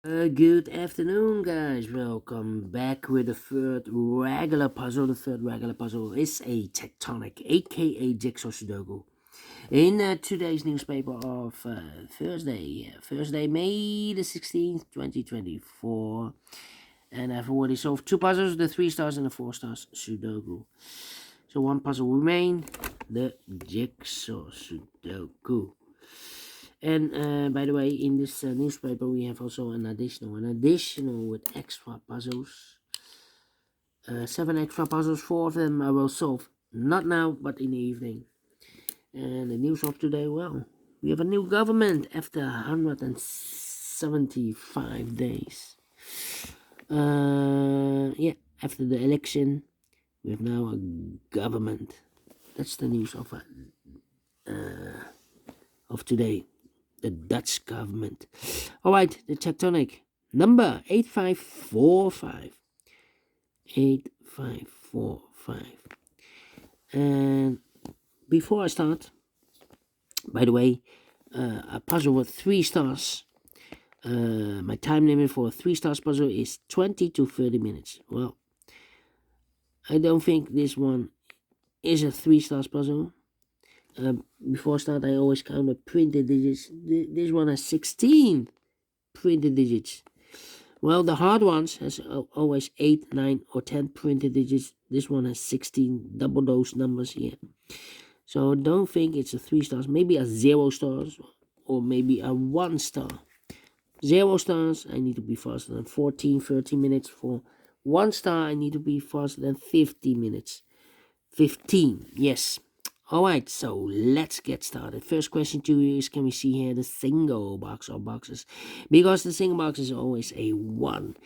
Good afternoon, guys. Welcome back with the third regular puzzle. The third regular puzzle is a tectonic, aka Jigsaw Sudoku. In today's newspaper of Thursday, May the 16th, 2024. And I've already solved two puzzles, the 3 stars and the 4 stars Sudoku. So one puzzle remains, the Jigsaw Sudoku. And by the way, in this newspaper, we have also an additional with extra puzzles. 7 extra puzzles, 4 of them I will solve, not now, but in the evening. And the news of today, well, we have a new government after 175 days. Yeah, after the election, we have now a government. That's the news of today. The Dutch government. Alright, the tectonic. Number 8545. 8545. And before I start, by the way, a puzzle with 3 stars. My time limit for a 3 stars puzzle is 20 to 30 minutes. Well, I don't think this one is a 3 stars puzzle. Before I start, I always count the printed digits. This one has 16 printed digits. Well, the hard ones has always 8, 9, or 10 printed digits. This one has 16, double those numbers here. So don't think it's a 3 stars. Maybe a 0 stars, or maybe a 1 star. 0 stars, I need to be faster than 14, 13 minutes. For 1 star, I need to be faster than 50 minutes. 15, yes. Alright, so let's get started. First question to you is, can we see here the single box or boxes? Because the single box is always a 1.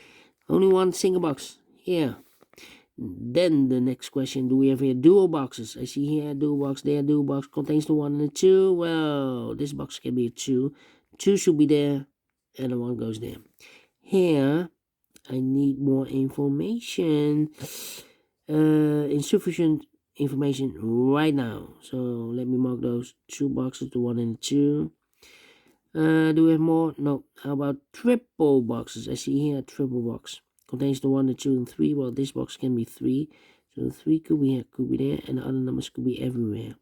Only one single box here. Then the next question, do we have here dual boxes? I see here dual box, there dual box contains the 1 and the 2. Well, this box can be a 2. 2 should be there, and the 1 goes there. Here, I need more information. Insufficient information right now. So let me mark those 2 boxes, the 1 and the 2. Do we have more? No. How about triple boxes? I see here a triple box. Contains the 1, the 2, and 3. Well, this box can be 3. So 3 could be here, could be there, and the other numbers could be everywhere.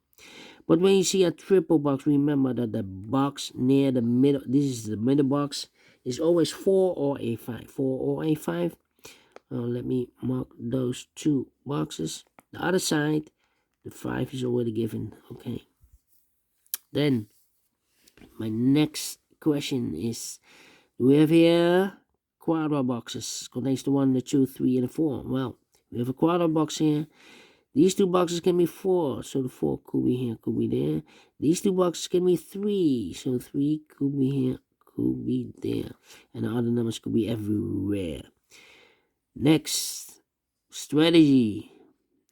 But when you see a triple box, remember that the box near the middle, this is the middle box, is always 4 or a 5. 4 or a 5. Let me mark those 2 boxes. The other side, the 5 is already given. Okay. Then, my next question is, do we have here quadra boxes? Contains the 1, the 2, 3, and the 4. Well, we have a quadra box here. These 2 boxes can be 4, so the 4 could be here, could be there. These 2 boxes can be 3, so 3 could be here, could be there. And the other numbers could be everywhere. Next strategy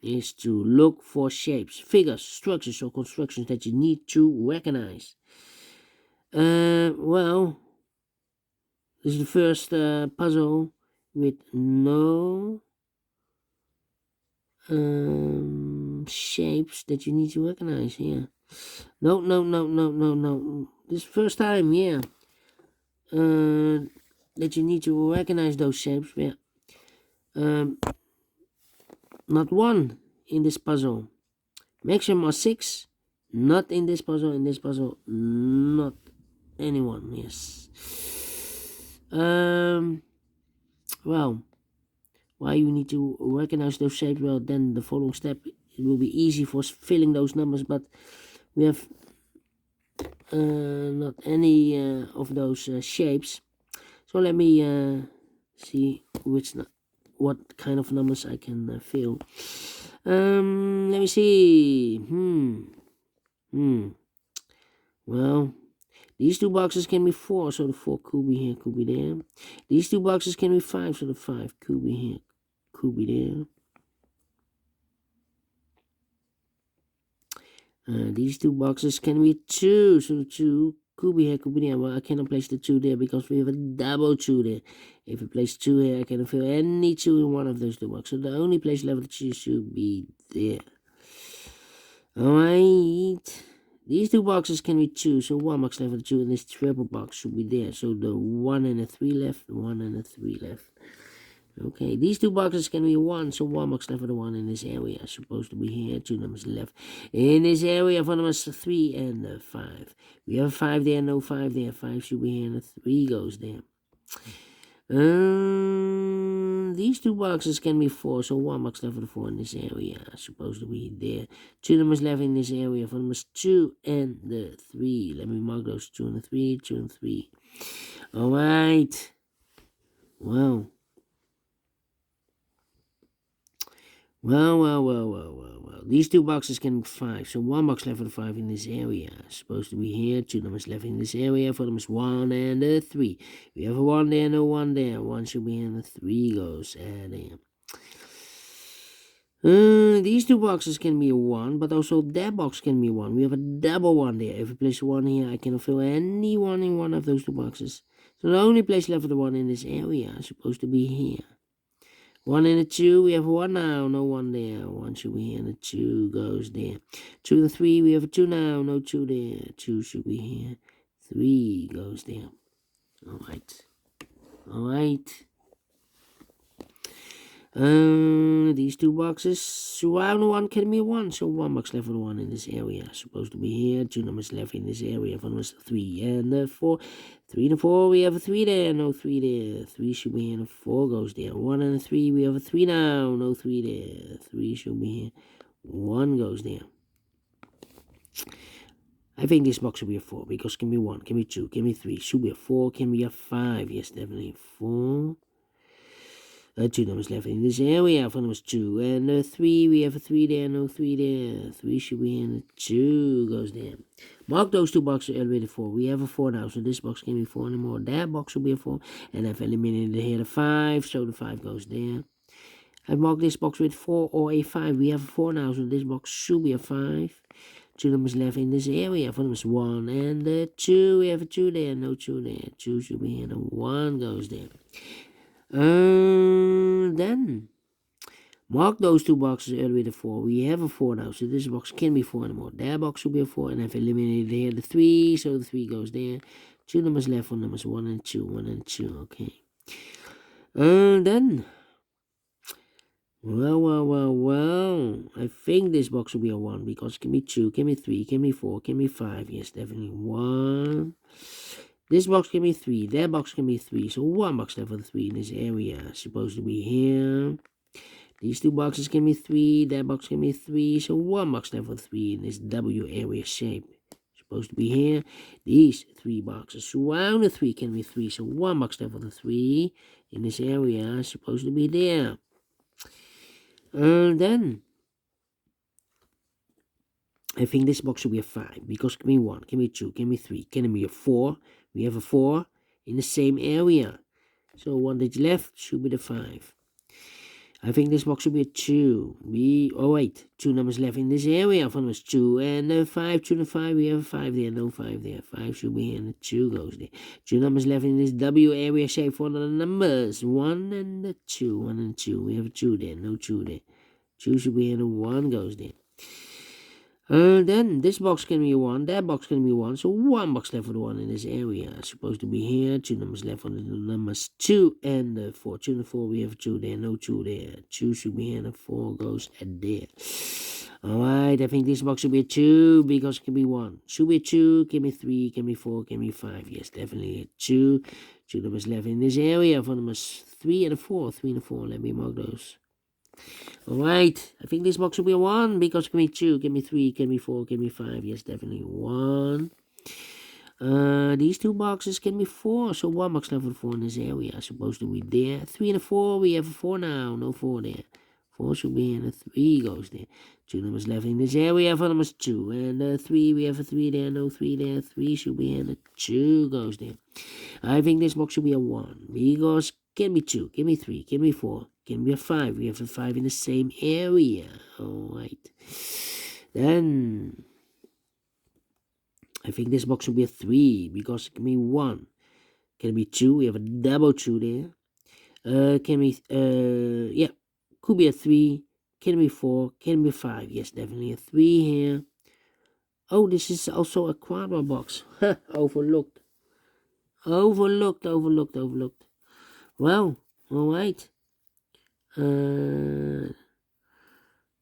is to look for shapes, figures, structures, or constructions that you need to recognize. Well, this is the first puzzle with no shapes that you need to recognize here. No. This is the first time, yeah, that you need to recognize those shapes. Yeah. Not 1 in this puzzle. Maximum are 6. Not in this puzzle. In this puzzle, not anyone. Yes. Well, why you need to recognize those shapes? Well, then the following step, it will be easy for filling those numbers, but we have not any of those shapes. So let me see what kind of numbers I can fill. Let me see. Well, these 2 boxes can be 4, so the 4 could be here, could be there. These 2 boxes can be 5, so the 5 could be here, could be there. These 2 boxes can be 2, so the 2 could be here, could be there. Well, I cannot place the 2 there because we have a double 2 there. If I place 2 here, I cannot fill any 2 in one of those 2 boxes. So the only place left to choose should be there. Alright. These two boxes can be 2, so 1 box left for the 2, and this triple box should be there. So the 1 and a 3 left, 1 and a 3 left. Okay, these two boxes can be 1, so 1 box left for the 1 in this area. Supposed to be here, 2 numbers left. In this area, for numbers 3 and 5. We have a 5 there, no 5 there. 5 should be here, and a 3 goes there. These two boxes can be 4, so 1 box left for the 4 in this area. Supposed to be there. 2 numbers left in this area for numbers 2 and the 3. Let me mark those 2 and the 3, 2 and 3. Alright. Wow. Well. These two boxes can be 5, so 1 box left for the 5 in this area. Supposed to be here. 2 numbers left in this area for numbers 1 and 3. We have a 1 there, no 1 there. 1 should be here, and the 3 goes there. These two boxes can be a 1, but also that box can be 1. We have a double 1 there. If I place 1 here, I cannot fill any 1 in one of those two boxes. So the only place left for the 1 in this area is supposed to be here. 1 and a 2, we have a 1 now, no 1 there. 1 should be here, and a 2 goes there. 2 and 3, we have a 2 now, no 2 there. 2 should be here. 3 goes there. Alright. These two boxes, round 1 can be 1, so 1 box left for the 1 in this area. Supposed to be here. 2 numbers left in this area for numbers 3 and 4. 3 and 4, we have a 3 there, no 3 there. 3 should be here, and a 4 goes there. 1 and a 3, we have a 3 now, no 3 there. 3 should be here. 1 goes there. I think this box should be a 4, because it can be 1, can be 2, can be 3, should be a 4, can be a 5. Yes, definitely 4. 2 numbers left in this area for numbers 2 and 3. We have a 3 there, no 3 there. 3 should be in, 2 goes there. Mark those two boxes elevated 4. We have a 4 now, so this box can't be 4 anymore. That box will be a 4, and I've eliminated here the 5, so the 5 goes there. I've marked this box with 4 or a 5. We have a 4 now, so this box should be a 5. 2 numbers left in this area for numbers 1 and 2. We have a 2 there, no 2 there. 2 should be here, and 1 goes there. Then mark those two boxes earlier with a 4. We have a 4 now, so this box can't be 4 anymore. That box will be a 4, and I've eliminated here the 3, so the 3 goes there. 2 numbers left for numbers 1 and 2, 1 and 2, okay. Then, well, I think this box will be a 1, because it can be 2, can be 3, can be 4, can be 5, yes, definitely 1. This box can be 3, that box can be 3, so 1 box left for the 3 in this area. Supposed to be here. These two boxes can be 3, that box can be 3, so 1 box left for the 3 in this W area shape. Supposed to be here. These 3 boxes surround the 3 can be 3, so 1 box left for the 3 in this area. Supposed to be there. Then I think this box should be a 5, because it can be 1, can be 2, can be 3, can it be a 4? We have a 4 in the same area. So 1 digit left should be the 5. I think this box should be a 2. 2 numbers left in this area for numbers 2 and 5. 2 and 5, we have a 5 there, no 5 there. 5 should be here, and the 2 goes there. 2 numbers left in this W area shape for the numbers 1 and 2. 1 and 2, we have a 2 there, no 2 there. 2 should be here, and the 1 goes there. Then this box can be 1, that box can be 1, so 1 box left for the 1 in this area. Supposed to be here. 2 numbers left for the numbers 2 and 4. 2 and 4, we have 2 there, no 2 there. 2 should be here, and 4 goes there. Alright, I think this box should be a 2, because it can be 1. Should be a 2, can be 3, can be 4, can be 5. Yes, definitely a 2. 2 numbers left in this area for numbers 3 and 4. 3 and 4, let me mark those. Alright, I think this box will be a 1, because it can be 2, can be 3, can be 4, can be 5. Yes, definitely 1. These two boxes can be 4, so 1 box left for the 4 in this area. Supposed to be there. 3 and a 4, we have a 4 now, no 4 there. 4 should be in, and 3 goes there. 2 numbers left in this area for numbers 2 and 3, we have a 3 there, no 3 there. 3 should be in, and 2 goes there. I think this box should be a 1, because can be 2, can be 3, can be 4, can be a 5. We have a 5 in the same area. Alright. Then I think this box should be a 3, because it can be 1. Can be 2, we have a double 2 there. Can be, could be a 3, can be 4, can be 5. Yes, definitely a 3 here. Oh, this is also a quadra box. Overlooked. Overlooked. Well, alright.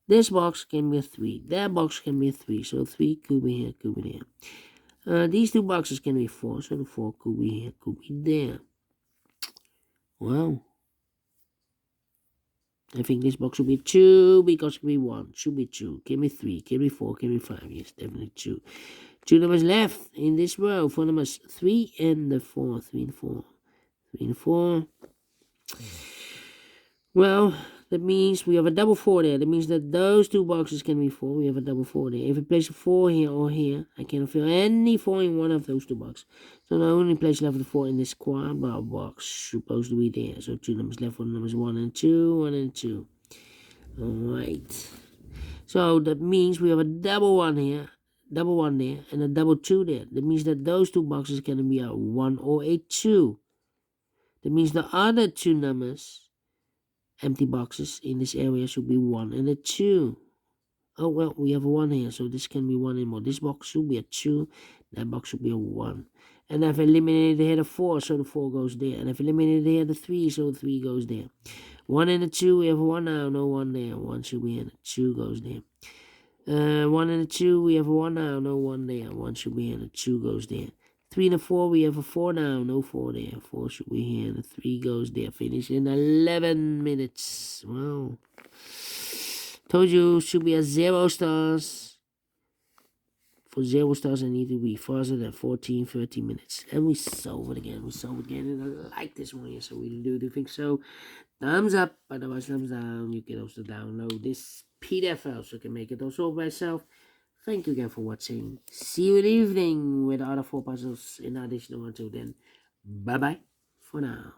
This box can be a 3. That box can be a 3. So 3 could be here, could be there. These two boxes can be 4. So the 4 could be here, could be there. Well, I think this box should be 2 because it could be 1. Should be 2. Can be 3. Can be 4. Can be 5. Yes, definitely 2. 2 numbers left in this row. 4 numbers 3 and the 4. 3 and 4. 3 and 4. Well, that means we have a double 4 there. That means that those two boxes can be 4. We have a double 4 there. If we place a 4 here or here, I cannot fill any 4 in one of those two boxes. So the only place left with 4 in this quadra box supposed to be there. So 2 numbers left for numbers 1 and 2. 1 and 2. Alright. So that means we have a double 1 here. Double 1 there. And a double 2 there. That means that those two boxes can be a 1 or a 2. That means the other two numbers, empty boxes in this area, should be 1 and a 2. Oh, well, we have a 1 here, so this can be 1 and more. This box should be a 2. That box should be a 1. And I've eliminated here the 4, so the 4 goes there. And I've eliminated here the 3, so the 3 goes there. 1 and a 2, we have a 1 now, no 1 there. 1 should be in, 2 goes there. 1 and a 2, we have a 1 now, no 1 there. 1 should be in, 2 goes there. 3 and a 4, we have a 4 now, no 4 there. 4 should be here, and a 3 goes there. Finish in 11 minutes. Wow. Told you, should be a 0 stars. For 0 stars, I need to be faster than 14, 13 minutes. And we solve it again. And I like this one here, so we do think so. Thumbs up, otherwise thumbs down. You can also download this PDF file so you can make it also by yourself. Thank you again for watching. See you in the evening with other 4 puzzles in addition to 1, 2. Then, bye-bye for now.